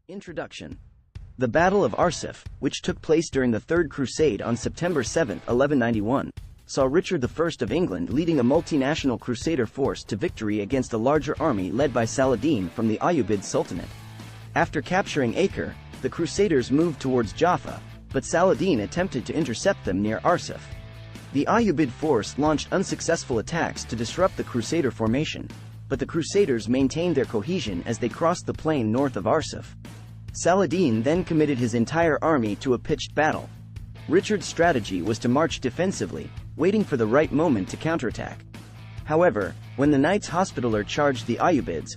Introduction. The Battle of Arsuf, which took place during the Third Crusade on September 7, 1191, saw Richard I of England leading a multinational Crusader force to victory against a larger army led by Saladin from the Ayyubid Sultanate. After capturing Acre, the Crusaders moved towards Jaffa, but Saladin attempted to intercept them near Arsuf. The Ayyubid force launched unsuccessful attacks to disrupt the Crusader formation, but the Crusaders maintained their cohesion as they crossed the plain north of Arsuf. Saladin then committed his entire army to a pitched battle. Richard's strategy was to march defensively, waiting for the right moment to counterattack. However, when the Knights Hospitaller charged the Ayyubids,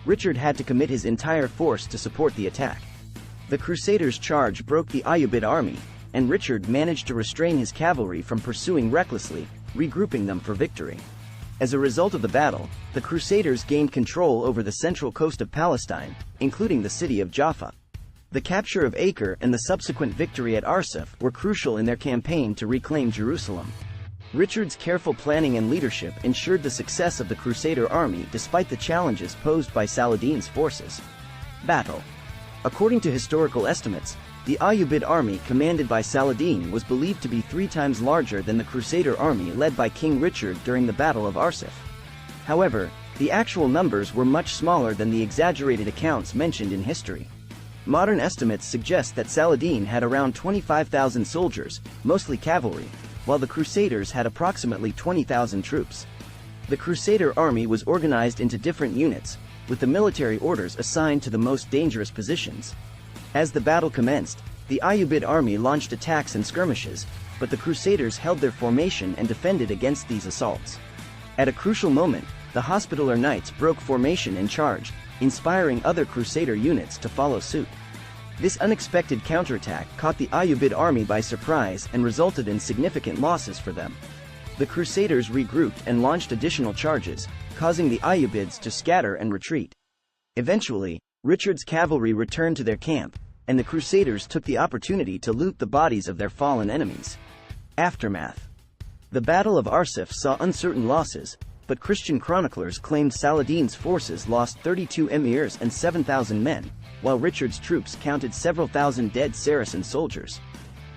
Richard had to commit his entire force to support the attack. The Crusaders' charge broke the Ayyubid army, and Richard managed to restrain his cavalry from pursuing recklessly, regrouping them for victory. As a result of the battle, the Crusaders gained control over the central coast of Palestine, including the city of Jaffa. The capture of Acre and the subsequent victory at Arsuf were crucial in their campaign to reclaim Jerusalem. Richard's careful planning and leadership ensured the success of the Crusader army despite the challenges posed by Saladin's forces. Battle. According to historical estimates, the Ayyubid army commanded by Saladin was believed to be 3 times larger than the Crusader army led by King Richard during the Battle of Arsuf. However, the actual numbers were much smaller than the exaggerated accounts mentioned in history. Modern estimates suggest that Saladin had around 25,000 soldiers, mostly cavalry, while the Crusaders had approximately 20,000 troops. The Crusader army was organized into different units, with the military orders assigned to the most dangerous positions. As the battle commenced, the Ayyubid army launched attacks and skirmishes, but the Crusaders held their formation and defended against these assaults. At a crucial moment, the Hospitaller Knights broke formation and charged, inspiring other Crusader units to follow suit. This unexpected counterattack caught the Ayyubid army by surprise and resulted in significant losses for them. The Crusaders regrouped and launched additional charges, causing the Ayyubids to scatter and retreat. Eventually, Richard's cavalry returned to their camp, and the Crusaders took the opportunity to loot the bodies of their fallen enemies. Aftermath. The Battle of Arsuf saw uncertain losses, but Christian chroniclers claimed Saladin's forces lost 32 emirs and 7,000 men, while Richard's troops counted several thousand dead Saracen soldiers.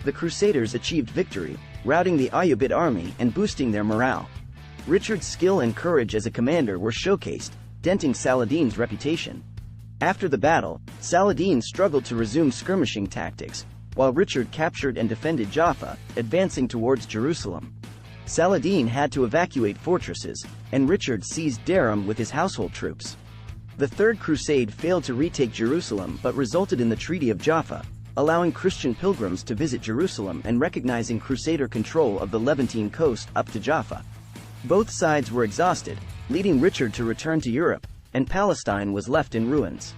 The Crusaders achieved victory, routing the Ayyubid army and boosting their morale. Richard's skill and courage as a commander were showcased, denting Saladin's reputation. After the battle, Saladin struggled to resume skirmishing tactics, while Richard captured and defended Jaffa, advancing towards Jerusalem. Saladin had to evacuate fortresses, and Richard seized Durham with his household troops. The Third Crusade failed to retake Jerusalem but resulted in the Treaty of Jaffa, allowing Christian pilgrims to visit Jerusalem and recognizing Crusader control of the Levantine coast up to Jaffa. Both sides were exhausted, leading Richard to return to Europe, and Palestine was left in ruins.